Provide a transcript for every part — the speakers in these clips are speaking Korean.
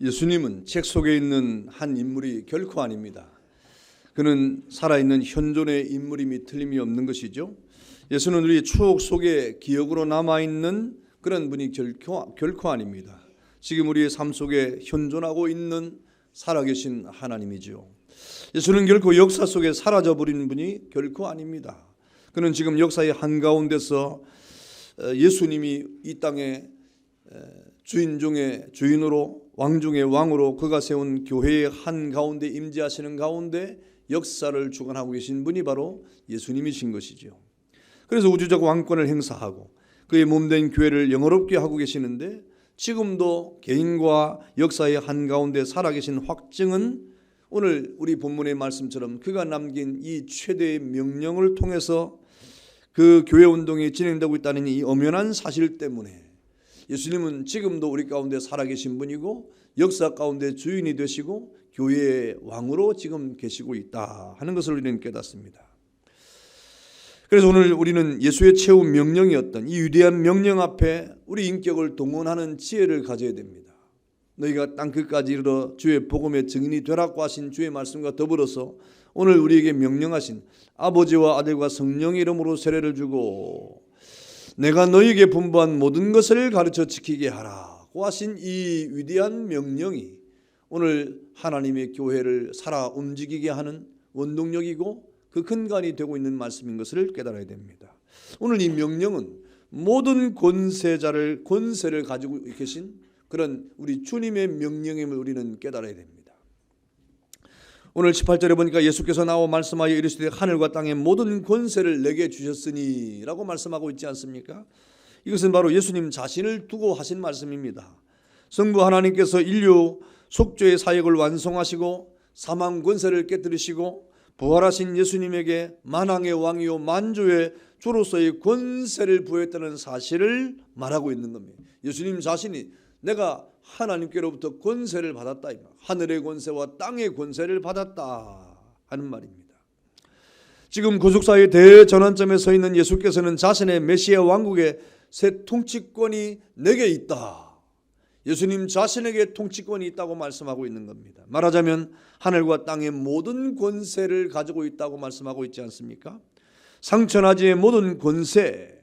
예수님은 책 속에 있는 한 인물이 결코 아닙니다. 그는 살아있는 현존의 인물임이 틀림이 없는 것이죠. 예수는 우리 추억 속에 기억으로 남아있는 그런 분이 결코 아닙니다. 지금 우리의 삶 속에 현존하고 있는 살아계신 하나님이죠. 예수는 결코 역사 속에 사라져버린 분이 결코 아닙니다. 그는 지금 역사의 한가운데서 예수님이 이 땅에 주인 중에 주인으로 왕 중에 왕으로 그가 세운 교회의 한가운데 임재하시는 가운데 역사를 주관하고 계신 분이 바로 예수님이신 것이죠. 그래서 우주적 왕권을 행사하고 그의 몸된 교회를 영화롭게 하고 계시는데 지금도 개인과 역사의 한가운데 살아계신 확증은 오늘 우리 본문의 말씀처럼 그가 남긴 이 최대의 명령을 통해서 그 교회 운동이 진행되고 있다는 이 엄연한 사실 때문에 예수님은 지금도 우리 가운데 살아계신 분이고 역사 가운데 주인이 되시고 교회의 왕으로 지금 계시고 있다 하는 것을 우리는 깨닫습니다. 그래서 오늘 우리는 예수의 최후 명령이었던 이 위대한 명령 앞에 우리 인격을 동원하는 지혜를 가져야 됩니다. 너희가 땅끝까지 이르러 주의 복음의 증인이 되라고 하신 주의 말씀과 더불어서 오늘 우리에게 명령하신 아버지와 아들과 성령의 이름으로 세례를 주고 내가 너희에게 분부한 모든 것을 가르쳐 지키게 하라고 하신 이 위대한 명령이 오늘 하나님의 교회를 살아 움직이게 하는 원동력이고 그 근간이 되고 있는 말씀인 것을 깨달아야 됩니다. 오늘 이 명령은 모든 권세를 가지고 계신 그런 우리 주님의 명령임을 우리는 깨달아야 됩니다. 오늘 18절에 보니까 예수께서 나와 말씀하여 이르시되 하늘과 땅의 모든 권세를 내게 주셨으니 라고 말씀하고 있지 않습니까? 이것은 바로 예수님 자신을 두고 하신 말씀입니다. 성부 하나님께서 인류 속죄의 사역을 완성하시고 사망 권세를 깨뜨리시고 부활하신 예수님에게 만왕의 왕이요 만주의 주로서의 권세를 부여했다는 사실을 말하고 있는 겁니다. 예수님 자신이 내가 하나님께로부터 권세를 받았다, 하늘의 권세와 땅의 권세를 받았다 하는 말입니다. 지금 구속사의 대전환점에 서 있는 예수께서는 자신의 메시아 왕국의 새 통치권이 내게 있다, 예수님 자신에게 통치권이 있다고 말씀하고 있는 겁니다. 말하자면 하늘과 땅의 모든 권세를 가지고 있다고 말씀하고 있지 않습니까? 상천하지의 모든 권세,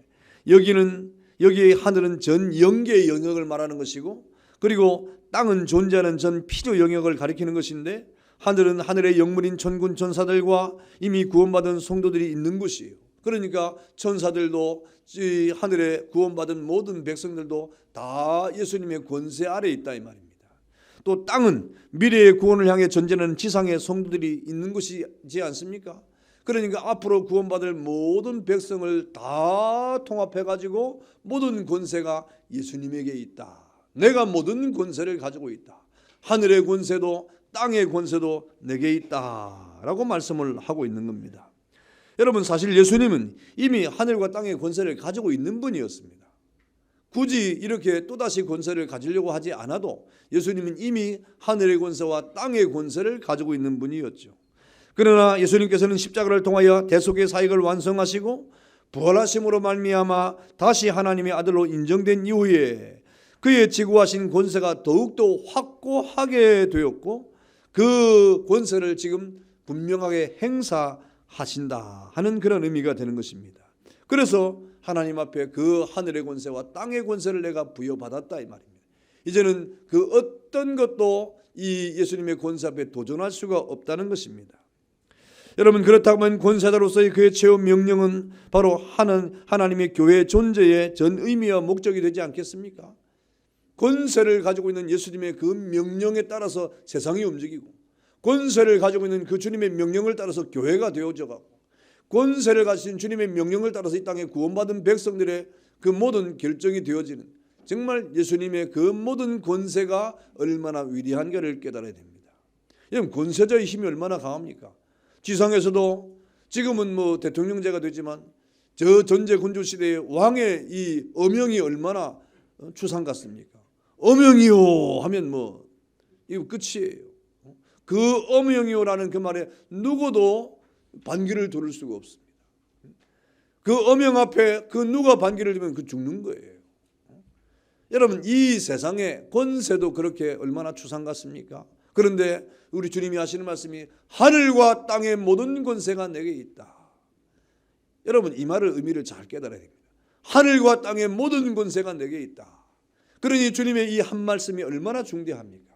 여기에 하늘은 전 영계의 영역을 말하는 것이고 그리고 땅은 존재하는 전 피조 영역을 가리키는 것인데 하늘은 하늘의 영물인 천군 천사들과 이미 구원받은 성도들이 있는 곳이에요. 그러니까 천사들도 하늘에 구원받은 모든 백성들도 다 예수님의 권세 아래에 있다 이 말입니다. 또 땅은 미래의 구원을 향해 전진하는 지상의 성도들이 있는 것이지 않습니까? 그러니까 앞으로 구원받을 모든 백성을 다 통합해가지고 모든 권세가 예수님에게 있다. 내가 모든 권세를 가지고 있다. 하늘의 권세도 땅의 권세도 내게 있다 라고 말씀을 하고 있는 겁니다. 여러분, 사실 예수님은 이미 하늘과 땅의 권세를 가지고 있는 분이었습니다. 굳이 이렇게 또다시 권세를 가지려고 하지 않아도 예수님은 이미 하늘의 권세와 땅의 권세를 가지고 있는 분이었죠. 그러나 예수님께서는 십자가를 통하여 대속의 사역을 완성하시고 부활하심으로 말미암아 다시 하나님의 아들로 인정된 이후에 그의 지구하신 권세가 더욱더 확고하게 되었고 그 권세를 지금 분명하게 행사하신다 하는 그런 의미가 되는 것입니다. 그래서 하나님 앞에 그 하늘의 권세와 땅의 권세를 내가 부여받았다 이 말입니다. 이제는 그 어떤 것도 이 예수님의 권세 앞에 도전할 수가 없다는 것입니다. 여러분, 그렇다면 권세자로서의 그의 최후 명령은 바로 하나님의 교회의 존재의 전 의미와 목적이 되지 않겠습니까? 권세를 가지고 있는 예수님의 그 명령에 따라서 세상이 움직이고 권세를 가지고 있는 그 주님의 명령을 따라서 교회가 되어져가고 권세를 가진 주님의 명령을 따라서 이 땅에 구원받은 백성들의 그 모든 결정이 되어지는 정말 예수님의 그 모든 권세가 얼마나 위대한가를 깨달아야 됩니다. 여러분, 권세자의 힘이 얼마나 강합니까? 지상에서도 지금은 대통령제가 되지만 저 전제 군주 시대의 왕의 이 어명이 얼마나 추상 같습니까? 어명이요 하면 이거 끝이에요. 그 어명이요라는 그 말에 누구도 반기를 두를 수가 없습니다. 그 어명 앞에 그 누가 반기를 두면 그 죽는 거예요. 여러분, 이 세상의 권세도 그렇게 얼마나 추상 같습니까? 그런데 우리 주님이 하시는 말씀이 하늘과 땅의 모든 권세가 내게 있다. 여러분, 이 말의 의미를 잘 깨달아야 됩니다. 하늘과 땅의 모든 권세가 내게 있다. 그러니 주님의 이 한 말씀이 얼마나 중대합니까?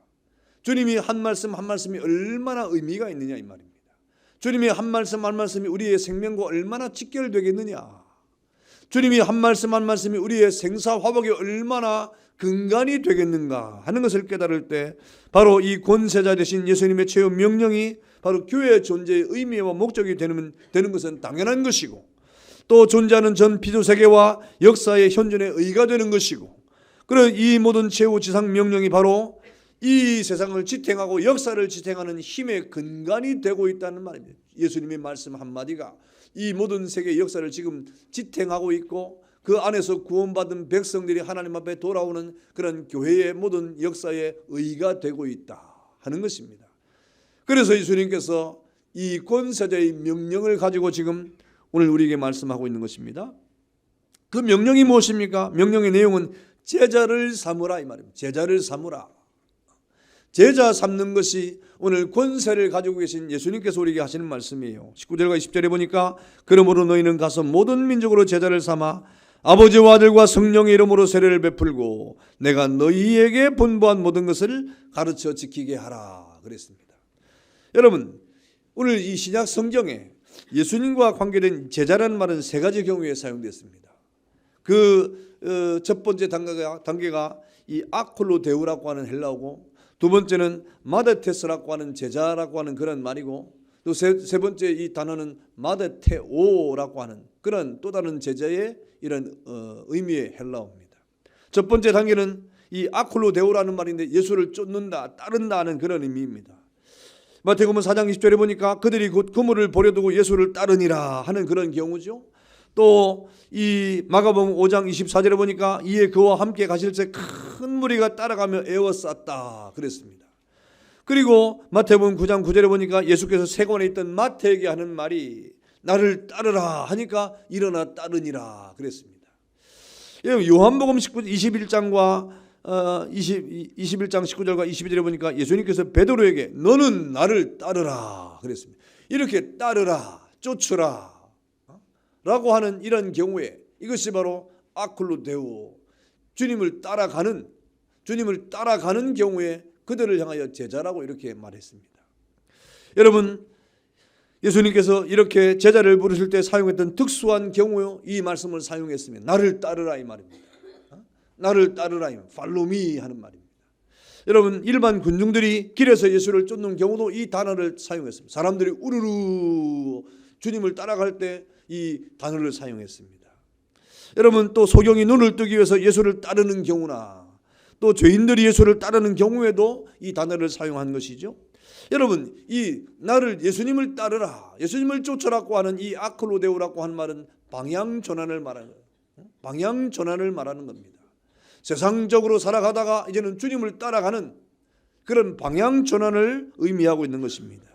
주님이 한 말씀 한 말씀이 얼마나 의미가 있느냐 이 말입니다. 주님의 한 말씀 한 말씀이 우리의 생명과 얼마나 직결되겠느냐. 주님이 한 말씀 한 말씀이 우리의 생사화복에 얼마나 근간이 되겠는가 하는 것을 깨달을 때 바로 이 권세자 되신 예수님의 최후 명령이 바로 교회의 존재의 의미와 목적이 되는 것은 당연한 것이고, 또 존재하는 전 피조세계와 역사의 현존의 의가 되는 것이고, 그런 이 모든 최후 지상 명령이 바로 이 세상을 지탱하고 역사를 지탱하는 힘의 근간이 되고 있다는 말입니다. 예수님의 말씀 한마디가 이 모든 세계의 역사를 지금 지탱하고 있고, 그 안에서 구원받은 백성들이 하나님 앞에 돌아오는 그런 교회의 모든 역사의 의가 되고 있다 하는 것입니다. 그래서 예수님께서 이 권세자의 명령을 가지고 지금 오늘 우리에게 말씀하고 있는 것입니다. 그 명령이 무엇입니까? 명령의 내용은 제자를 삼으라 이 말입니다. 제자를 삼으라. 제자 삼는 것이 오늘 권세를 가지고 계신 예수님께서 우리에게 하시는 말씀이에요. 19절과 20절에 보니까 그러므로 너희는 가서 모든 민족으로 제자를 삼아 아버지와 아들과 성령의 이름으로 세례를 베풀고 내가 너희에게 분부한 모든 것을 가르쳐 지키게 하라 그랬습니다. 여러분, 오늘 이 신약 성경에 예수님과 관계된 제자라는 말은 세 가지 경우에 사용됐습니다. 그 첫 번째 단계가 이 아콜로데우라고 하는 헬라어고, 두 번째는 마데테스라고 하는 제자라고 하는 그런 말이고, 또 세 번째 이 단어는 마데테오라고 하는 그런 또 다른 제자의 이런 의미의 헬라어입니다. 첫 번째 단계는 이 아콜로데오라는 말인데 예수를 쫓는다, 따른다 하는 그런 의미입니다. 마태복음 4장 20절에 보니까 그들이 곧 그물을 버려두고 예수를 따르니라 하는 그런 경우죠. 또 이 마가복음 5장 24절에 보니까 이에 그와 함께 가실 때 큰 무리가 따라가며 에워쌌다 그랬습니다. 그리고 마태복음 9장 9절에 보니까 예수께서 세관에 있던 마태에게 하는 말이 나를 따르라 하니까 일어나 따르니라 그랬습니다. 요한복음 21장과 21장 19절과 22절에 보니까 예수님께서 베드로에게 너는 나를 따르라 그랬습니다. 이렇게 따르라, 쫓으라 라고 하는 이런 경우에 이것이 바로 아클로데오, 주님을 따라가는 경우에 그들을 향하여 제자라고 이렇게 말했습니다. 여러분, 예수님께서 이렇게 제자를 부르실 때 사용했던 특수한 경우요, 이 말씀을 사용했으면 나를 따르라 이 말입니다. 나를 따르라, 팔로미 하는 말입니다. 여러분, 일반 군중들이 길에서 예수를 쫓는 경우도 이 단어를 사용했습니다. 사람들이 우르르 주님을 따라갈 때 이 단어를 사용했습니다. 여러분, 또 소경이 눈을 뜨기 위해서 예수를 따르는 경우나 또 죄인들이 예수를 따르는 경우에도 이 단어를 사용한 것이죠. 여러분, 이 나를 예수님을 따르라, 예수님을 쫓으라고 하는 이 아클로데오라고 하는 말은 방향 전환을 말하는 거예요. 방향 전환을 말하는 겁니다. 세상적으로 살아가다가 이제는 주님을 따라가는 그런 방향 전환을 의미하고 있는 것입니다.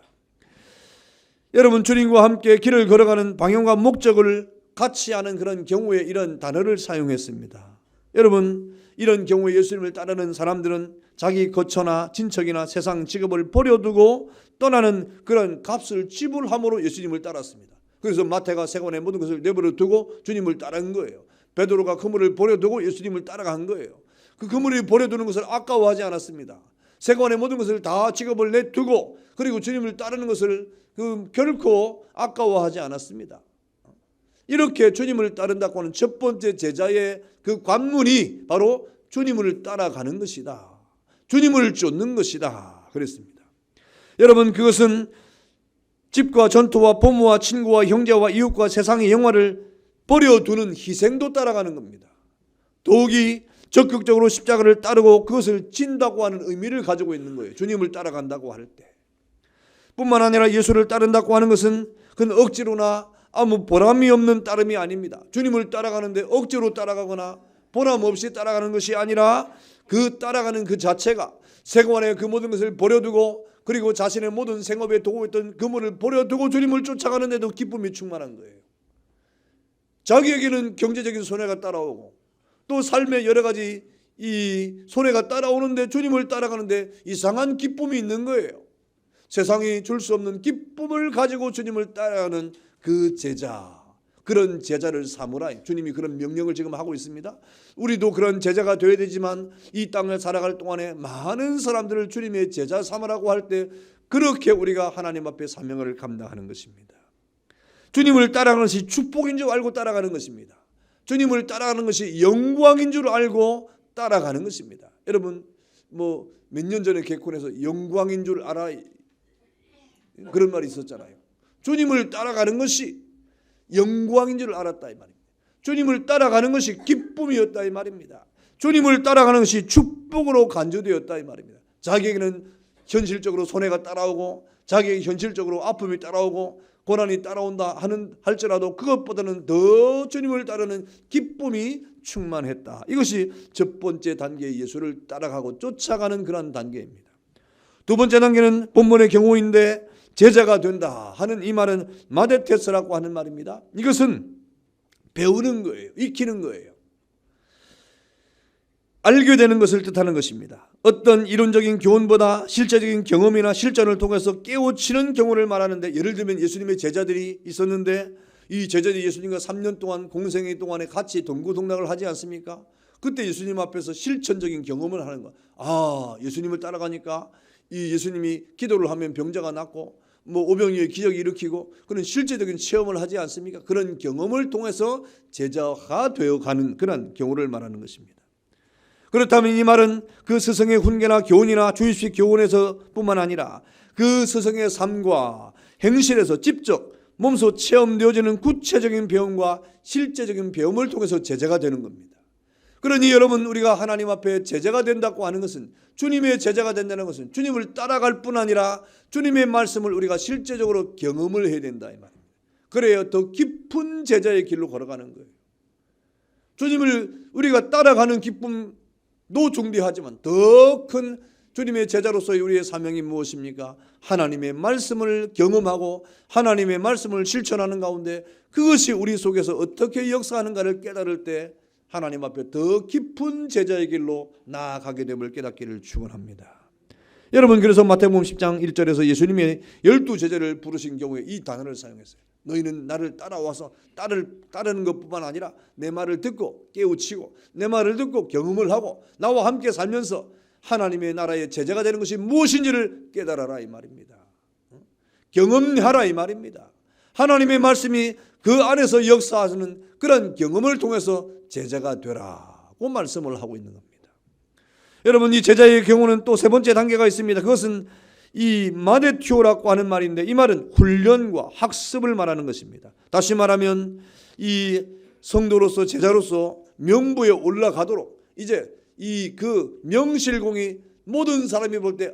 여러분, 주님과 함께 길을 걸어가는 방향과 목적을 같이 하는 그런 경우에 이런 단어를 사용했습니다. 여러분, 이런 경우에 예수님을 따르는 사람들은 자기 거처나 친척이나 세상 직업을 버려두고 떠나는 그런 값을 지불함으로 예수님을 따랐습니다. 그래서 마태가 세관의 모든 것을 내버려 두고 주님을 따른 거예요. 베드로가 그물을 버려두고 예수님을 따라간 거예요. 그 그물을 버려두는 것을 아까워하지 않았습니다. 세관의 모든 것을 다 직업을 내두고 그리고 주님을 따르는 것을 결코 아까워하지 않았습니다. 이렇게 주님을 따른다고 하는 첫 번째 제자의 그 관문이 바로 주님을 따라가는 것이다, 주님을 쫓는 것이다 그랬습니다. 여러분, 그것은 집과 전토와 부모와 친구와 형제와 이웃과 세상의 영화를 버려두는 희생도 따라가는 겁니다. 더욱이 적극적으로 십자가를 따르고 그것을 진다고 하는 의미를 가지고 있는 거예요. 주님을 따라간다고 할 때 뿐만 아니라 예수를 따른다고 하는 것은 그건 억지로나 아무 보람이 없는 따름이 아닙니다. 주님을 따라가는데 억지로 따라가거나 보람 없이 따라가는 것이 아니라 그 따라가는 그 자체가 세관의 그 모든 것을 버려두고 그리고 자신의 모든 생업에 도구 있던 그물을 버려두고 주님을 쫓아가는데도 기쁨이 충만한 거예요. 자기에게는 경제적인 손해가 따라오고 또 삶의 여러 가지 이 손해가 따라오는데 주님을 따라가는데 이상한 기쁨이 있는 거예요. 세상이 줄 수 없는 기쁨을 가지고 주님을 따라가는 그 제자, 그런 제자를 삼으라. 주님이 그런 명령을 지금 하고 있습니다. 우리도 그런 제자가 되어야 되지만 이 땅을 살아갈 동안에 많은 사람들을 주님의 제자 삼으라고 할 때 그렇게 우리가 하나님 앞에 사명을 감당하는 것입니다. 주님을 따라가는 것이 축복인 줄 알고 따라가는 것입니다. 주님을 따라가는 것이 영광인 줄 알고 따라가는 것입니다. 여러분 몇 년 전에 개콘에서 영광인 줄 알아 그런 말이 있었잖아요. 주님을 따라가는 것이 영광인 줄 알았다 이 말입니다. 주님을 따라가는 것이 기쁨이었다 이 말입니다. 주님을 따라가는 것이 축복으로 간주되었다 이 말입니다. 자기에게는 현실적으로 손해가 따라오고 자기에게 현실적으로 아픔이 따라오고 고난이 따라온다 할지라도 그것보다는 더 주님을 따르는 기쁨이 충만했다. 이것이 첫 번째 단계의 예수를 따라가고 쫓아가는 그런 단계입니다. 두 번째 단계는 본문의 경우인데 제자가 된다 하는 이 말은 마데테스라고 하는 말입니다. 이것은 배우는 거예요. 익히는 거예요. 알게 되는 것을 뜻하는 것입니다. 어떤 이론적인 교훈보다 실제적인 경험이나 실전을 통해서 깨우치는 경우를 말하는데, 예를 들면 예수님의 제자들이 있었는데 이 제자들이 예수님과 3년 동안 공생애 동안에 같이 동고동락을 하지 않습니까? 그때 예수님 앞에서 실천적인 경험을 하는 거야. 예수님을 따라가니까 이 예수님이 기도를 하면 병자가 낫고 오병이의 기적이 일으키고 그런 실제적인 체험을 하지 않습니까? 그런 경험을 통해서 제자가 되어가는 그런 경우를 말하는 것입니다. 그렇다면 이 말은 그 스승의 훈계나 교훈이나 주입식 교훈에서 뿐만 아니라 그 스승의 삶과 행실에서 직접 몸소 체험되어지는 구체적인 배움과 실제적인 배움을 통해서 제자가 되는 겁니다. 그러니 여러분, 우리가 하나님 앞에 제자가 된다고 하는 것은, 주님의 제자가 된다는 것은 주님을 따라갈 뿐 아니라 주님의 말씀을 우리가 실제적으로 경험을 해야 된다 이 말입니다. 그래야 더 깊은 제자의 길로 걸어가는 거예요. 주님을 우리가 따라가는 기쁨도 중대하지만 더 큰 주님의 제자로서의 우리의 사명이 무엇입니까? 하나님의 말씀을 경험하고 하나님의 말씀을 실천하는 가운데 그것이 우리 속에서 어떻게 역사하는가를 깨달을 때 하나님 앞에 더 깊은 제자의 길로 나아가게 됨을 깨닫기를 축원합니다. 여러분, 그래서 마태복음 10장 1절에서 예수님의 12제자를 부르신 경우에 이 단어를 사용했어요. 너희는 나를 따라와서 따르는 것뿐만 아니라 내 말을 듣고 깨우치고 내 말을 듣고 경험을 하고 나와 함께 살면서 하나님의 나라의 제자가 되는 것이 무엇인지를 깨달아라 이 말입니다. 경험하라 이 말입니다. 하나님의 말씀이 그 안에서 역사하는 그런 경험을 통해서 제자가 되라고 말씀을 하고 있는 겁니다. 여러분, 이 제자의 경우는 또 세 번째 단계가 있습니다. 그것은 이 마데튜오라고 하는 말인데, 이 말은 훈련과 학습을 말하는 것입니다. 다시 말하면 이 성도로서 제자로서 명부에 올라가도록 이제 이 그 명실공히 모든 사람이 볼 때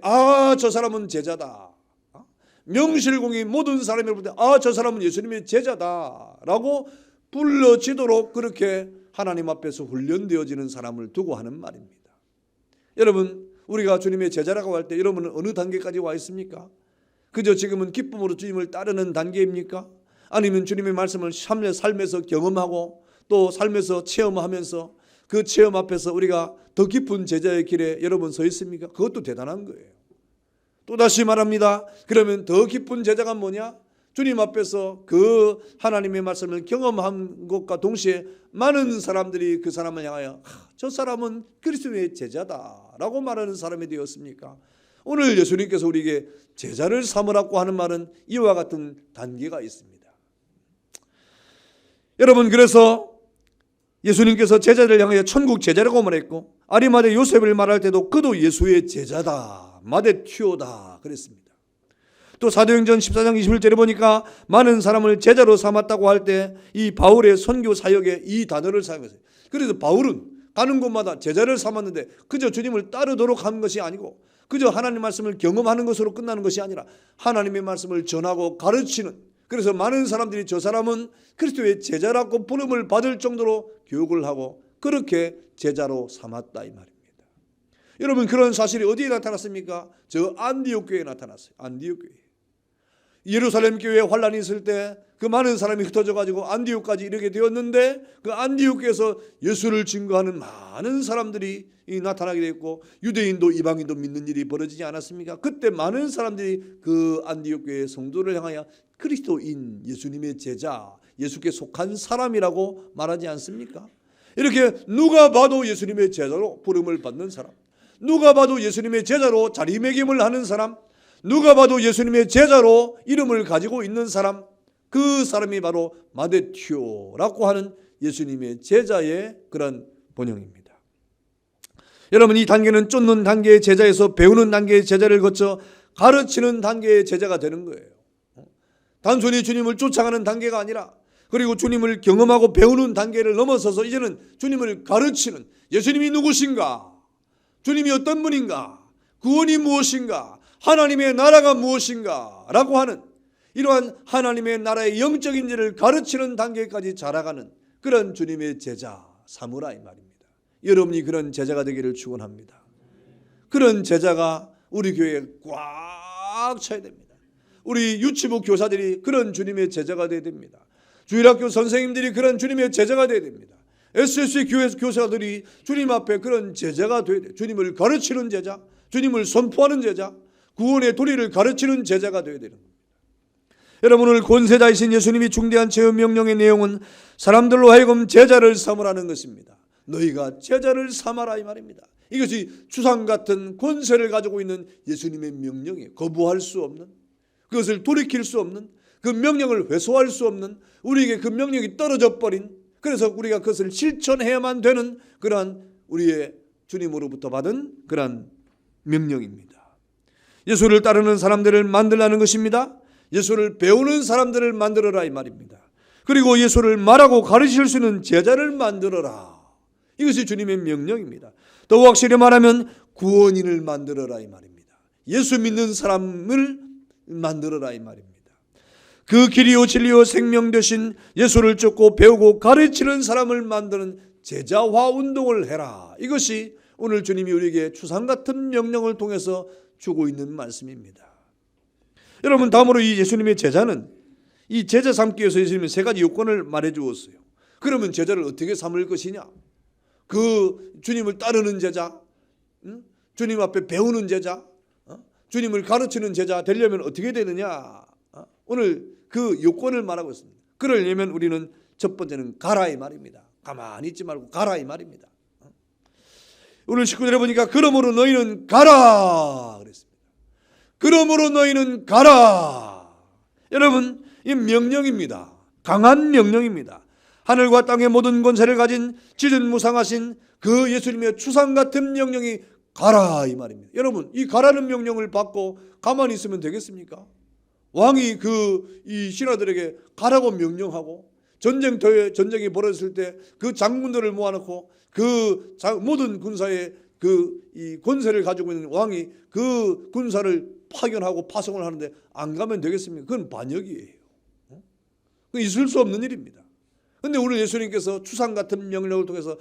저 사람은 제자다. 명실공히 모든 사람이 볼 때 저 사람은 예수님의 제자다라고 불러지도록 그렇게 하나님 앞에서 훈련되어지는 사람을 두고 하는 말입니다. 여러분, 우리가 주님의 제자라고 할 때 여러분은 어느 단계까지 와 있습니까? 그저 지금은 기쁨으로 주님을 따르는 단계입니까? 아니면 주님의 말씀을 삶에서 경험하고 또 삶에서 체험하면서 그 체험 앞에서 우리가 더 깊은 제자의 길에 여러분 서 있습니까? 그것도 대단한 거예요. 또다시 말합니다. 그러면 더 깊은 제자가 뭐냐? 주님 앞에서 그 하나님의 말씀을 경험한 것과 동시에 많은 사람들이 그 사람을 향하여 저 사람은 그리스도의 제자다라고 말하는 사람이 되었습니까? 오늘 예수님께서 우리에게 제자를 삼으라고 하는 말은 이와 같은 단계가 있습니다. 여러분, 그래서 예수님께서 제자를 향하여 천국 제자라고 말했고, 아리마대 요셉을 말할 때도 그도 예수의 제자다, 마데튜오다 그랬습니다. 또 사도행전 14장 21절에 보니까 많은 사람을 제자로 삼았다고 할 때 이 바울의 선교 사역에 이 단어를 사용했어요. 그래서 바울은 가는 곳마다 제자를 삼았는데 그저 주님을 따르도록 한 것이 아니고 그저 하나님 말씀을 경험하는 것으로 끝나는 것이 아니라 하나님의 말씀을 전하고 가르치는, 그래서 많은 사람들이 저 사람은 그리스도의 제자라고 부름을 받을 정도로 교육을 하고 그렇게 제자로 삼았다 이 말입니다. 여러분, 그런 사실이 어디에 나타났습니까? 저 안디옥 교회에 나타났어요. 안디옥 교회. 예루살렘 교회에 환란이 있을 때 그 많은 사람이 흩어져 가지고 안디옥까지 이르게 되었는데 그 안디옥에서 예수를 증거하는 많은 사람들이 나타나게 됐고 유대인도 이방인도 믿는 일이 벌어지지 않았습니까? 그때 많은 사람들이 그 안디옥 교회 성도를 향하여 그리스도인, 예수님의 제자, 예수께 속한 사람이라고 말하지 않습니까? 이렇게 누가 봐도 예수님의 제자로 부름을 받는 사람, 누가 봐도 예수님의 제자로 자리매김을 하는 사람, 누가 봐도 예수님의 제자로 이름을 가지고 있는 사람, 그 사람이 바로 마데티오라고 하는 예수님의 제자의 그런 본형입니다. 여러분, 이 단계는 쫓는 단계의 제자에서 배우는 단계의 제자를 거쳐 가르치는 단계의 제자가 되는 거예요. 단순히 주님을 쫓아가는 단계가 아니라, 그리고 주님을 경험하고 배우는 단계를 넘어서서 이제는 주님을 가르치는, 예수님이 누구신가, 주님이 어떤 분인가, 구원이 무엇인가, 하나님의 나라가 무엇인가 라고 하는 이러한 하나님의 나라의 영적인 일을 가르치는 단계까지 자라가는 그런 주님의 제자 삼으라 이 말입니다. 여러분이 그런 제자가 되기를 축원합니다. 그런 제자가 우리 교회에 꽉 차야 됩니다. 우리 유치부 교사들이 그런 주님의 제자가 되어야 됩니다. 주일학교 선생님들이 그런 주님의 제자가 되어야 됩니다. SSC 교회 교사들이 주님 앞에 그런 제자가 되어야 돼요. 주님을 가르치는 제자, 주님을 선포하는 제자, 구원의 도리를 가르치는 제자가 되어야 되는 겁니다. 여러분, 오늘 권세자이신 예수님이 중대한 체험 명령의 내용은 사람들로 하여금 제자를 삼으라는 것입니다. 너희가 제자를 삼아라 이 말입니다. 이것이 주상 같은 권세를 가지고 있는 예수님의 명령이에요. 거부할 수 없는, 그것을 돌이킬 수 없는, 그 명령을 회소할 수 없는, 우리에게 그 명령이 떨어져 버린, 그래서 우리가 그것을 실천해야만 되는 그러한 우리의 주님으로부터 받은 그러한 명령입니다. 예수를 따르는 사람들을 만들라는 것입니다. 예수를 배우는 사람들을 만들어라 이 말입니다. 그리고 예수를 말하고 가르칠 수 있는 제자를 만들어라. 이것이 주님의 명령입니다. 더 확실히 말하면 구원인을 만들어라 이 말입니다. 예수 믿는 사람을 만들어라 이 말입니다. 그 길이요 진리요 생명 되신 예수를 쫓고 배우고 가르치는 사람을 만드는 제자화 운동을 해라. 이것이 오늘 주님이 우리에게 추상 같은 명령을 통해서 주고 있는 말씀입니다. 여러분, 다음으로 이 예수님의 제자는, 이 제자 삼기 위해서 예수님은 세 가지 요건을 말해 주었어요. 그러면 제자를 어떻게 삼을 것이냐? 그 주님을 따르는 제자, 주님 앞에 배우는 제자, 주님을 가르치는 제자 되려면 어떻게 되느냐? 오늘 그 요건을 말하고 있습니다. 그러려면 우리는 첫 번째는 가라 이 말입니다. 가만히 있지 말고 가라 이 말입니다. 오늘 19절에 보니까 그러므로 너희는 가라 그랬습니다. 그러므로 너희는 가라. 여러분, 이 명령입니다. 강한 명령입니다. 하늘과 땅의 모든 권세를 가진 지전무상하신 그 예수님의 추상 같은 명령이 가라 이 말입니다. 여러분, 이 가라는 명령을 받고 가만히 있으면 되겠습니까? 왕이 이 신하들에게 가라고 명령하고 전쟁이 벌어졌을 때 그 장군들을 모아놓고 그 모든 군사의 이 권세를 가지고 있는 왕이 그 군사를 파견하고 파송을 하는데 안 가면 되겠습니까? 그건 반역이에요. 그건 있을 수 없는 일입니다. 그런데 우리 예수님께서 추상 같은 명령을 통해서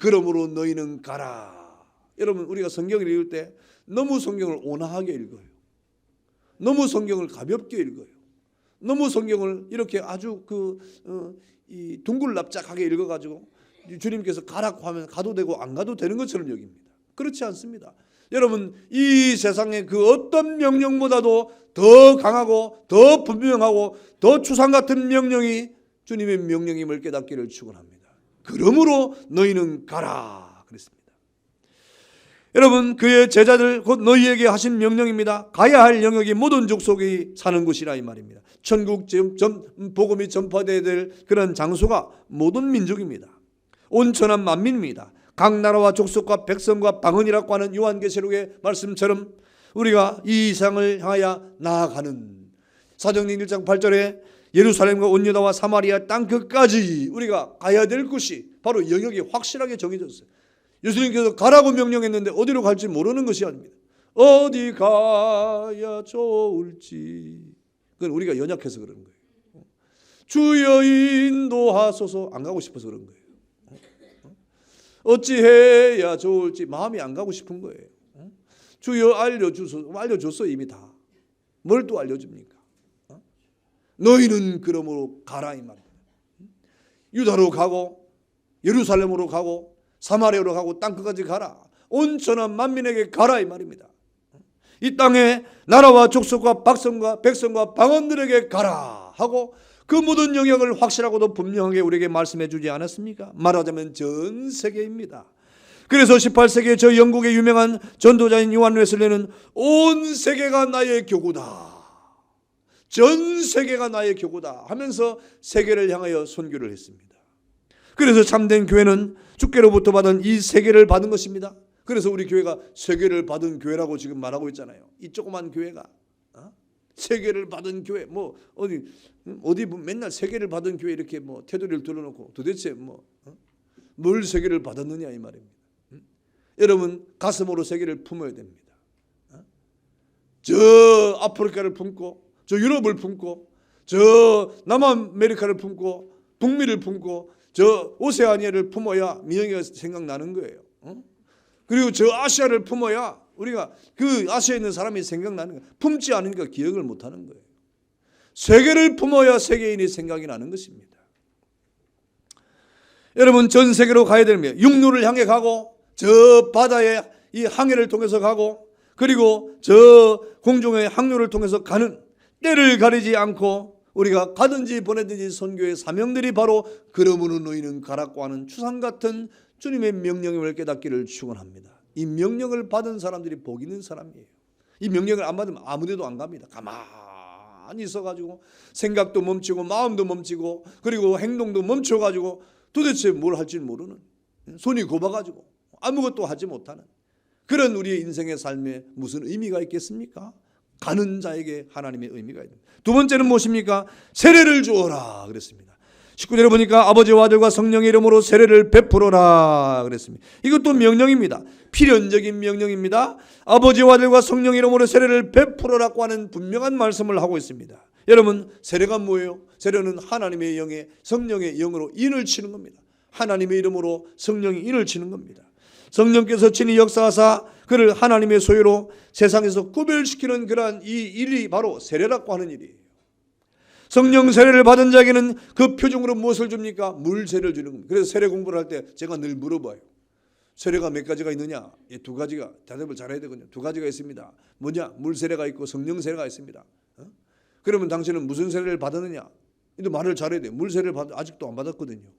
그러므로 너희는 가라. 여러분, 우리가 성경을 읽을 때 너무 성경을 온화하게 읽어요. 너무 성경을 가볍게 읽어요. 너무 성경을 이렇게 아주 이 둥글납작하게 읽어가지고 주님께서 가라고 하면 가도 되고 안 가도 되는 것처럼 여깁니다. 그렇지 않습니다. 여러분, 이 세상의 그 어떤 명령보다도 더 강하고 더 분명하고 더 추상 같은 명령이 주님의 명령임을 깨닫기를 축원합니다. 그러므로 너희는 가라 그랬습니다. 여러분, 그의 제자들 곧 너희에게 하신 명령입니다. 가야 할 영역이 모든 족속이 사는 곳이라 이 말입니다. 천국 복음이 전파되어야 될 그런 장소가 모든 민족입니다. 온천한 만민입니다. 각 나라와 족속과 백성과 방언이라고 하는 요한계시록의 말씀처럼 우리가 이 이상을 향하여 나아가는, 사도행전 1장 8절에 예루살렘과 온 유다와 사마리아 땅 끝까지 우리가 가야 될 곳이 바로 영역이 확실하게 정해졌어요. 예수님께서 가라고 명령했는데 어디로 갈지 모르는 것이 아닙니다. 어디 가야 좋을지, 그건 우리가 연약해서 그런 거예요. 주여 인도하소서, 안 가고 싶어서 그런 거예요. 어찌해야 좋을지 마음이 안 가고 싶은 거예요. 주여 알려주소서, 알려줬어요 이미 다. 뭘 또 알려줍니까? 너희는 그러므로 가라 이 말입니다. 유다로 가고 예루살렘으로 가고 사마리아로 가고 땅끝까지 가라. 온 천하 만민에게 가라 이 말입니다. 이 땅에 나라와 족속과 백성과 방언들에게 가라 하고 그 모든 영역을 확실하고도 분명하게 우리에게 말씀해 주지 않았습니까? 말하자면 전 세계입니다. 그래서 18세기에 저 영국의 유명한 전도자인 요한 웨슬리는 온 세계가 나의 교구다, 전 세계가 나의 교구다 하면서 세계를 향하여 선교를 했습니다. 그래서 참된 교회는 주께로부터 받은 이 세계를 받은 것입니다. 그래서 우리 교회가 세계를 받은 교회라고 지금 말하고 있잖아요. 이 조그만 교회가 세계를 받은 교회, 뭐 어디 맨날 세계를 받은 교회 이렇게 뭐 테두리를 둘러놓고 도대체 뭘 세계를 받았느냐 이 말입니다. 여러분 가슴으로 세계를 품어야 됩니다. 저 아프리카를 품고 저 유럽을 품고 저 남아메리카를 품고 북미를 품고 저 오세아니아를 품어야 민영이가 생각나는 거예요. 그리고 저 아시아를 품어야 우리가 그 아시아에 있는 사람이 생각나는 거예요. 품지 않으니까 기억을 못하는 거예요. 세계를 품어야 세계인이 생각이 나는 것입니다. 여러분 전 세계로 가야 됩니다. 육로를 향해 가고 저 바다의 이 항해를 통해서 가고 그리고 저 공중의 항로를 통해서 가는 때를 가리지 않고 우리가 가든지 보내든지 선교의 사명들이 바로 그러므로 너희는 가라고 하는 추상 같은 주님의 명령을 깨닫기를 축원합니다. 이 명령을 받은 사람들이 복 있는 사람이에요. 이 명령을 안 받으면 아무 데도 안 갑니다. 가만히 있어가지고 생각도 멈추고 마음도 멈추고 그리고 행동도 멈춰가지고 도대체 뭘 할지 모르는, 손이 굽어가지고 아무것도 하지 못하는 그런 우리의 인생의 삶에 무슨 의미가 있겠습니까? 가는 자에게 하나님의 의미가 있습니다. 두 번째는 무엇입니까? 세례를 주어라 그랬습니다. 19절에 보니까 아버지와 아들과 성령의 이름으로 세례를 베풀어라 그랬습니다. 이것도 명령입니다. 필연적인 명령입니다. 아버지와 아들과 성령의 이름으로 세례를 베풀어라고 하는 분명한 말씀을 하고 있습니다. 여러분 세례가 뭐예요? 세례는 하나님의 영에 성령의 영으로 인을 치는 겁니다. 하나님의 이름으로 성령이 인을 치는 겁니다. 성령께서 친히 역사하사 그를 하나님의 소유로 세상에서 구별시키는 그러한 이 일이 바로 세례라고 하는 일이에요. 성령 세례를 받은 자에게는 그 표징으로 무엇을 줍니까? 물 세례를 주는 겁니다. 그래서 세례 공부를 할 때 제가 늘 물어봐요. 세례가 몇 가지가 있느냐? 두 가지가, 대답을 잘해야 되거든요. 두 가지가 있습니다. 뭐냐? 물 세례가 있고 성령 세례가 있습니다. 그러면 당신은 무슨 세례를 받았느냐? 근데 말을 잘해야 돼요. 물 세례를 아직도 안 받았거든요.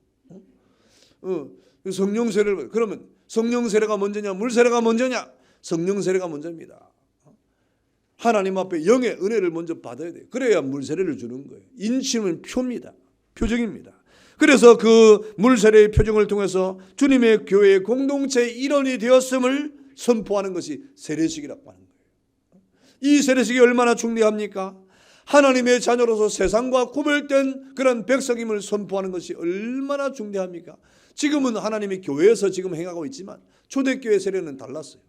성령 세례를, 그러면 성령 세례가 먼저냐? 물 세례가 먼저냐? 성령 세례가 먼저입니다. 하나님 앞에 영의 은혜를 먼저 받아야 돼요. 그래야 물 세례를 주는 거예요. 인침은 표입니다. 표적입니다. 그래서 그 물 세례의 표정을 통해서 주님의 교회의 공동체의 일원이 되었음을 선포하는 것이 세례식이라고 하는 거예요. 이 세례식이 얼마나 중대합니까? 하나님의 자녀로서 세상과 구별된 그런 백성임을 선포하는 것이 얼마나 중대합니까? 지금은 하나님의 교회에서 지금 행하고 있지만 초대교회 세례는 달랐어요.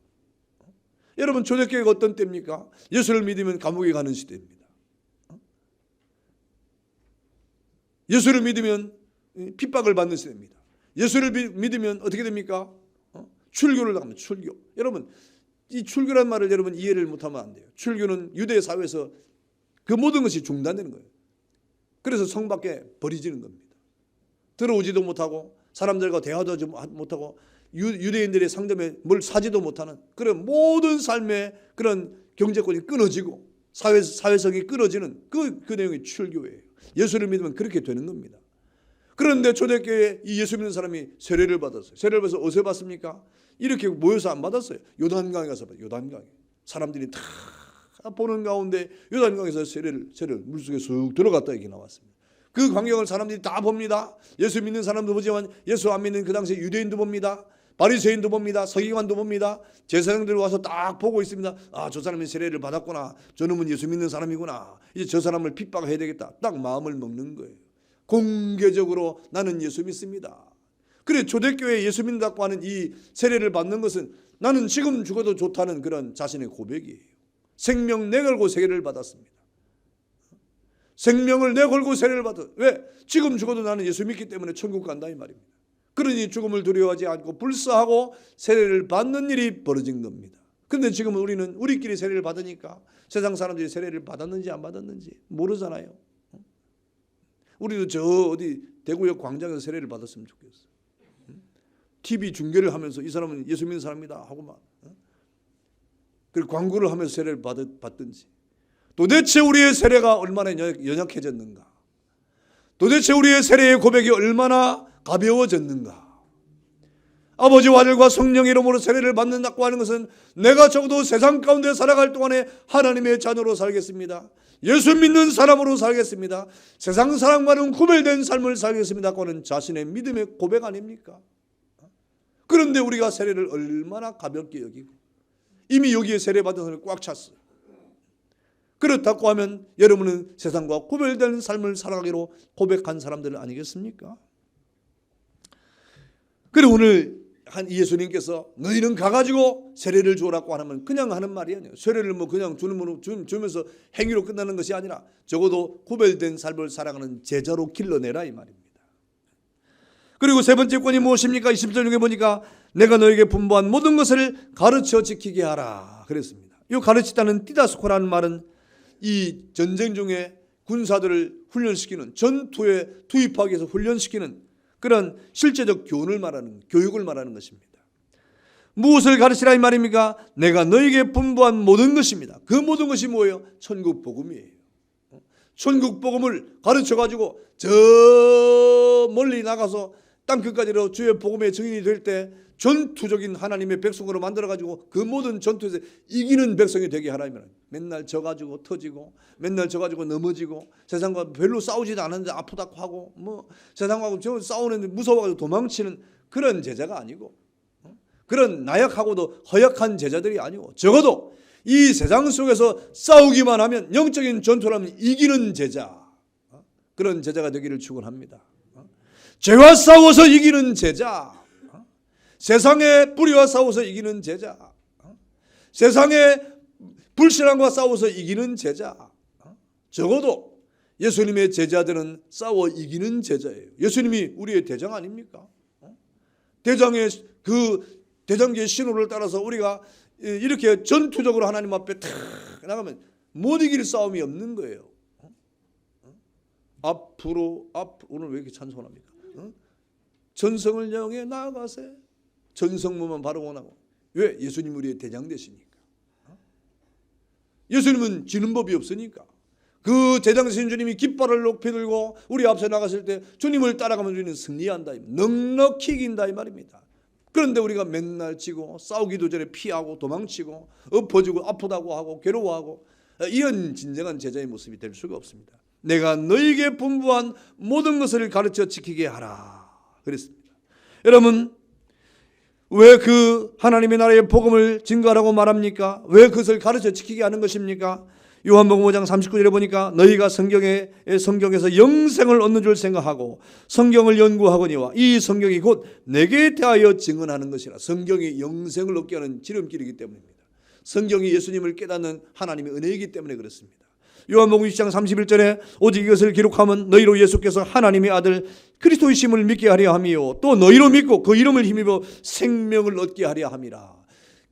여러분 초대교회가 어떤 때입니까? 예수를 믿으면 감옥에 가는 시대입니다. 예수를 믿으면 핍박을 받는 시대입니다. 예수를 믿으면 어떻게 됩니까? 출교를 당합니다. 출교. 여러분 이 출교란 말을 여러분 이해를 못하면 안 돼요. 출교는 유대 사회에서 그 모든 것이 중단되는 거예요. 그래서 성 밖에 버려지는 겁니다. 들어오지도 못하고 사람들과 대화도 못하고 유대인들의 상점에 뭘 사지도 못하는 그런 모든 삶의 그런 경제권이 끊어지고 사회성이 끊어지는 그 내용이 출교예요. 예수를 믿으면 그렇게 되는 겁니다. 그런데 초대교회에 이 예수 믿는 사람이 세례를 받았어요. 세례를 받아서 어디서 받습니까? 이렇게 모여서 안 받았어요. 요단강에 가서 받아요. 요단강에. 사람들이 다 보는 가운데 요단강에서 세례를 물속에 쑥 들어갔다 이렇게 나왔습니다. 그 광경을 사람들이 다 봅니다. 예수 믿는 사람도 보지만 예수 안 믿는 그 당시에 유대인도 봅니다. 바리새인도 봅니다. 서기관도 봅니다. 제사장들 와서 딱 보고 있습니다. 아, 저 사람이 세례를 받았구나. 저놈은 예수 믿는 사람이구나. 이제 저 사람을 핍박해야 되겠다. 딱 마음을 먹는 거예요. 공개적으로 나는 예수 믿습니다. 그래 초대교회에 예수 믿는다고 하는 이 세례를 받는 것은 나는 지금 죽어도 좋다는 그런 자신의 고백이에요. 생명 내걸고 세례를 받았습니다. 생명을 내걸고 세례를 받았어요. 왜? 지금 죽어도 나는 예수 믿기 때문에 천국 간다 이 말입니다. 그러니 죽음을 두려워하지 않고 불사하고 세례를 받는 일이 벌어진 겁니다. 그런데 지금은 우리는 우리끼리 세례를 받으니까 세상 사람들이 세례를 받았는지 안 받았는지 모르잖아요. 우리도 저 어디 대구역 광장에서 세례를 받았으면 좋겠어. TV 중계를 하면서 이 사람은 예수 믿는 사람이다 하고 막 그리고 광고를 하면서 세례를 받든지. 도대체 우리의 세례가 얼마나 연약해졌는가? 도대체 우리의 세례의 고백이 얼마나 가벼워졌는가? 아버지와 아들과 성령의 이름으로 세례를 받는다고 하는 것은 내가 적어도 세상 가운데 살아갈 동안에 하나님의 자녀로 살겠습니다. 예수 믿는 사람으로 살겠습니다. 세상 사람과는 구별된 삶을 살겠습니다고 하는 자신의 믿음의 고백 아닙니까? 그런데 우리가 세례를 얼마나 가볍게 여기고 이미 여기에 세례받은 사람이 꽉 찼어요. 그렇다고 하면 여러분은 세상과 구별된 삶을 살아가기로 고백한 사람들 아니겠습니까? 그리고 오늘 한 예수님께서 너희는 가가지고 세례를 주라고 하면 그냥 하는 말이 아니에요. 세례를 뭐 그냥 주면서 행위로 끝나는 것이 아니라 적어도 구별된 삶을 살아가는 제자로 길러내라 이 말입니다. 그리고 세 번째 권이 무엇입니까? 20절 중에 보니까 내가 너에게 분부한 모든 것을 가르쳐 지키게 하라 그랬습니다. 이 가르치다는 디다스코라는 말은 이 전쟁 중에 군사들을 훈련시키는 전투에 투입하기 위해서 훈련시키는 그런 실제적 교훈을 말하는 교육을 말하는 것입니다. 무엇을 가르치라 이 말입니까? 내가 너에게 분부한 모든 것입니다. 그 모든 것이 뭐예요? 천국 복음이에요. 천국 복음을 가르쳐 가지고 저 멀리 나가서 땅 끝까지로 주의 복음의 증인이 될 때 전투적인 하나님의 백성으로 만들어가지고 그 모든 전투에서 이기는 백성이 되게 하라면 맨날 져가지고 터지고 맨날 져가지고 넘어지고 세상과 별로 싸우지도 않았는데 아프다고 하고 뭐 세상하고 싸우는데 무서워가지고 도망치는 그런 제자가 아니고 그런 나약하고도 허약한 제자들이 아니고 적어도 이 세상 속에서 싸우기만 하면 영적인 전투를 하면 이기는 제자 그런 제자가 되기를 축원합니다. 죄와 싸워서 이기는 제자 세상의 불의와 싸워서 이기는 제자 세상의 불신앙과 싸워서 이기는 제자 적어도 예수님의 제자들은 싸워 이기는 제자예요. 예수님이 우리의 대장 아닙니까? 대장의 그 대장계의 신호를 따라서 우리가 이렇게 전투적으로 하나님 앞에 탁 나가면 못 이길 싸움이 없는 거예요. 앞으로 오늘 왜 이렇게 찬송합니까? 전성을 향해 나아가세 전성문만 바르고 나고 왜? 예수님 우리의 대장 되시니까. 예수님은 지는 법이 없으니까. 그 대장 되신 주님이 깃발을 높이 들고 우리 앞서 나갔을 때 주님을 따라가면 우리는 승리한다. 넉넉히 이긴다 이 말입니다. 그런데 우리가 맨날 지고 싸우기도 전에 피하고 도망치고 엎어지고 아프다고 하고 괴로워하고 이런 진정한 제자의 모습이 될 수가 없습니다. 내가 너에게 분부한 모든 것을 가르쳐 지키게 하라 그랬습니다. 여러분 왜 그 하나님의 나라의 복음을 증거하라고 말합니까? 왜 그것을 가르쳐 지키게 하는 것입니까? 요한복음 5장 39절에 보니까 너희가 성경에서 영생을 얻는 줄 생각하고 성경을 연구하거니와 이 성경이 곧 내게 대하여 증언하는 것이라. 성경이 영생을 얻게 하는 지름길이기 때문입니다. 성경이 예수님을 깨닫는 하나님의 은혜이기 때문에 그렇습니다. 요한복음 6장 31절에 오직 이것을 기록하면 너희로 예수께서 하나님의 아들 그리스도이심을 믿게 하려 함이요 또 너희로 믿고 그 이름을 힘입어 생명을 얻게 하려 함이라.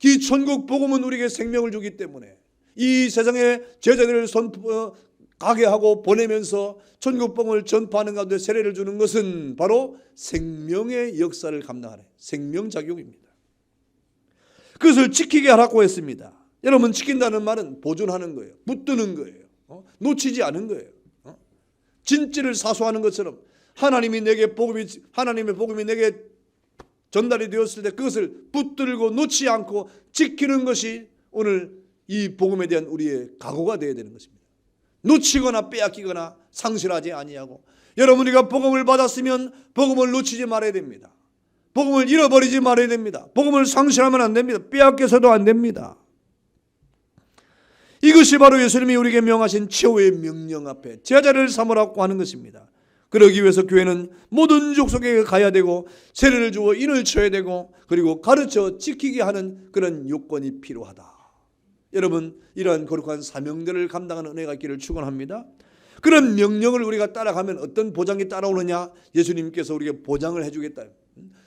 이 천국 복음은 우리에게 생명을 주기 때문에 이 세상에 제자들을 가게 하고 보내면서 천국 복음을 전파하는 가운데 세례를 주는 것은 바로 생명의 역사를 감당하는 생명작용입니다. 그것을 지키게 하라고 했습니다. 여러분 지킨다는 말은 보존하는 거예요. 붙드는 거예요. 놓치지 않은 거예요. 진지를 사수하는 것처럼 하나님의 복음이 내게 전달이 되었을 때 그것을 붙들고 놓지 않고 지키는 것이 오늘 이 복음에 대한 우리의 각오가 되어야 되는 것입니다. 놓치거나 빼앗기거나 상실하지 아니하고 여러분이가 복음을 받았으면 복음을 놓치지 말아야 됩니다. 복음을 잃어버리지 말아야 됩니다. 복음을 상실하면 안 됩니다. 빼앗겨서도 안 됩니다. 이것이 바로 예수님이 우리에게 명하신 최후의 명령 앞에 제자를 삼으라고 하는 것입니다. 그러기 위해서 교회는 모든 족속에게 가야 되고 세례를 주어 인을 쳐야 되고 그리고 가르쳐 지키게 하는 그런 요건이 필요하다. 여러분 이러한 거룩한 사명들을 감당하는 은혜가 있기를 축원합니다. 그런 명령을 우리가 따라가면 어떤 보장이 따라오느냐? 예수님께서 우리에게 보장을 해주겠다.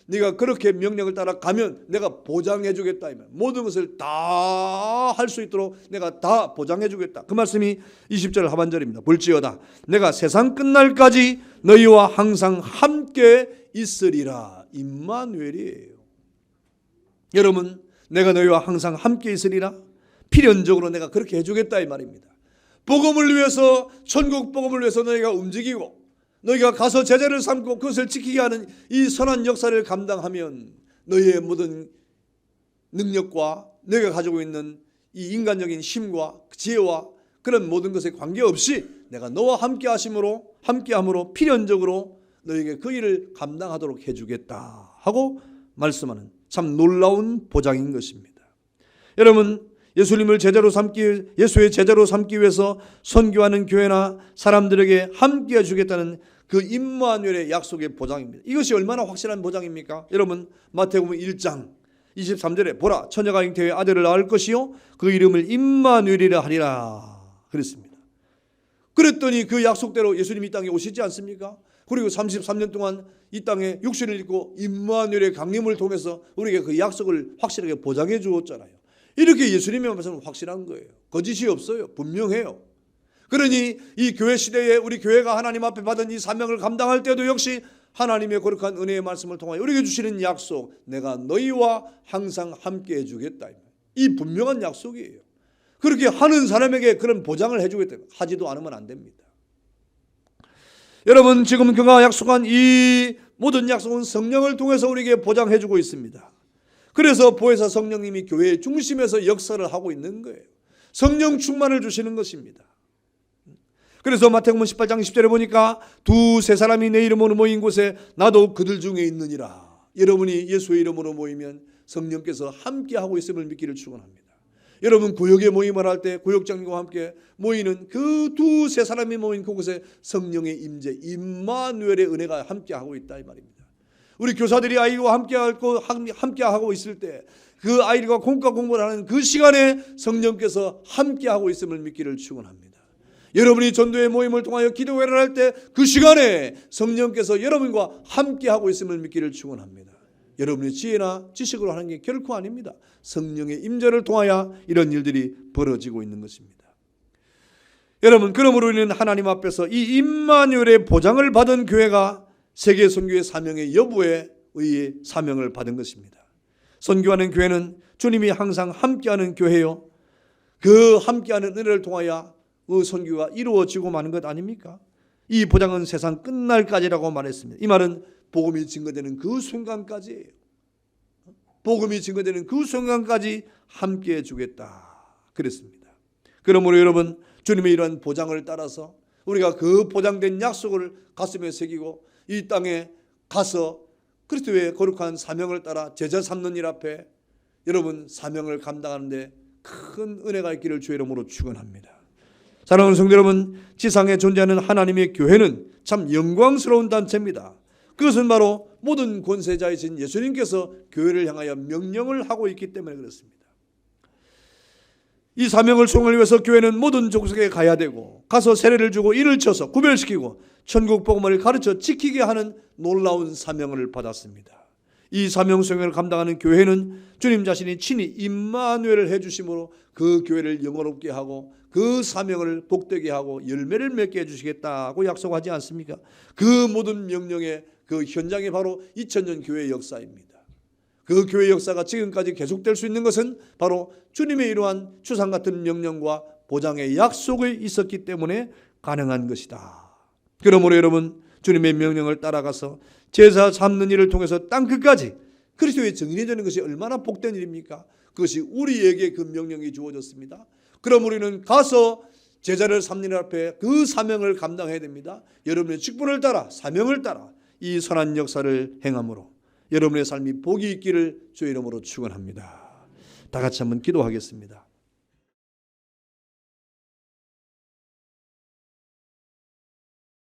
네가 그렇게 명령을 따라 가면 내가 보장해 주겠다. 모든 것을 다 할 수 있도록 내가 다 보장해 주겠다. 그 말씀이 20절 하반절입니다. 볼지어다 내가 세상 끝날까지 너희와 항상 함께 있으리라. 임마누엘이에요. 여러분, 내가 너희와 항상 함께 있으리라. 필연적으로 내가 그렇게 해주겠다 이 말입니다. 복음을 위해서, 천국 복음을 위해서 너희가 움직이고 너희가 가서 제자를 삼고 그것을 지키게 하는 이 선한 역사를 감당하면 너희의 모든 능력과 너희가 가지고 있는 이 인간적인 힘과 지혜와 그런 모든 것에 관계없이 내가 너와 함께함으로 필연적으로 너희에게 그 일을 감당하도록 해주겠다 하고 말씀하는 참 놀라운 보장인 것입니다. 여러분, 예수님을 예수의 제자로 삼기 위해서 선교하는 교회나 사람들에게 함께 해주겠다는 그 임마누엘의 약속의 보장입니다. 이것이 얼마나 확실한 보장입니까? 여러분, 마태복음 1장 23절에 보라 처녀가 잉태의 아들을 낳을 것이요 그 이름을 임마누엘이라 하리라 그랬습니다. 그랬더니 그 약속대로 예수님이 이 땅에 오시지 않습니까? 그리고 33년 동안 이 땅에 육신을 입고 임마누엘의 강림을 통해서 우리에게 그 약속을 확실하게 보장해 주었잖아요. 이렇게 예수님의 말씀은 확실한 거예요. 거짓이 없어요. 분명해요. 그러니 이 교회 시대에 우리 교회가 하나님 앞에 받은 이 사명을 감당할 때도 역시 하나님의 거룩한 은혜의 말씀을 통하여 우리에게 주시는 약속, 내가 너희와 항상 함께 해주겠다. 이 분명한 약속이에요. 그렇게 하는 사람에게 그런 보장을 해주겠다. 하지도 않으면 안 됩니다. 여러분, 지금 그가 약속한 이 모든 약속은 성령을 통해서 우리에게 보장해주고 있습니다. 그래서 보혜사 성령님이 교회의 중심에서 역사를 하고 있는 거예요. 성령 충만을 주시는 것입니다. 그래서 마태복음 18장 10절에 보니까 두세 사람이 내 이름으로 모인 곳에 나도 그들 중에 있느니라. 여러분이 예수의 이름으로 모이면 성령께서 함께하고 있음을 믿기를 축원합니다. 여러분, 구역에 모임을 할 때 구역장님과 함께 모이는 그 두세 사람이 모인 그곳에 성령의 임재, 임마누엘의 은혜가 함께하고 있다 이 말입니다. 우리 교사들이 아이와 함께하고 있을 때 그 아이들과 공과 공부를 하는 그 시간에 성령께서 함께하고 있음을 믿기를 축원합니다. 여러분이 전도의 모임을 통하여 기도회를 할 때 그 시간에 성령께서 여러분과 함께하고 있음을 믿기를 축원합니다. 여러분의 지혜나 지식으로 하는 게 결코 아닙니다. 성령의 임재를 통하여 이런 일들이 벌어지고 있는 것입니다. 여러분, 그러므로 우리는 하나님 앞에서 이 임마누엘의 보장을 받은 교회가 세계 선교의 사명의 여부에 의해 사명을 받은 것입니다. 선교하는 교회는 주님이 항상 함께하는 교회요, 그 함께하는 은혜를 통하여 그 선교가 이루어지고 마는 것 아닙니까? 이 보장은 세상 끝날까지라고 말했습니다. 이 말은 복음이 증거되는 그 순간까지예요. 복음이 증거되는 그 순간까지 함께해 주겠다 그랬습니다. 그러므로 여러분, 주님의 이러한 보장을 따라서 우리가 그 보장된 약속을 가슴에 새기고 이 땅에 가서 그리스도의 거룩한 사명을 따라 제자 삼는 일 앞에 여러분 사명을 감당하는데 큰 은혜가 있기를 주의 이름으로 축원합니다. 사랑하는 성도 여러분, 지상에 존재하는 하나님의 교회는 참 영광스러운 단체입니다. 그것은 바로 모든 권세자이신 예수님께서 교회를 향하여 명령을 하고 있기 때문에 그렇습니다. 이 사명을 수행하기 위해서 교회는 모든 족속에 가야 되고 가서 세례를 주고 인을 쳐서 구별시키고 천국 복음을 가르쳐 지키게 하는 놀라운 사명을 받았습니다. 이 사명 수행을 감당하는 교회는 주님 자신이 친히 임마누엘을 해주심으로 그 교회를 영원롭게 하고 그 사명을 복되게 하고 열매를 맺게 해주시겠다고 약속하지 않습니까? 그 모든 명령의 그 현장이 바로 2000년 교회 역사입니다. 그 교회 역사가 지금까지 계속될 수 있는 것은 바로 주님의 이러한 추상 같은 명령과 보장의 약속이 있었기 때문에 가능한 것이다. 그러므로 여러분, 주님의 명령을 따라가서 제사 삼는 일을 통해서 땅 끝까지 그리스도의 증인이 되는 것이 얼마나 복된 일입니까? 그것이 우리에게 그 명령이 주어졌습니다. 그럼 우리는 가서 제자를 삼는 일 앞에 그 사명을 감당해야 됩니다. 여러분의 직분을 따라 사명을 따라 이 선한 역사를 행함으로 여러분의 삶이 복이 있기를 주의 이름으로 축원합니다. 다 같이 한번 기도하겠습니다.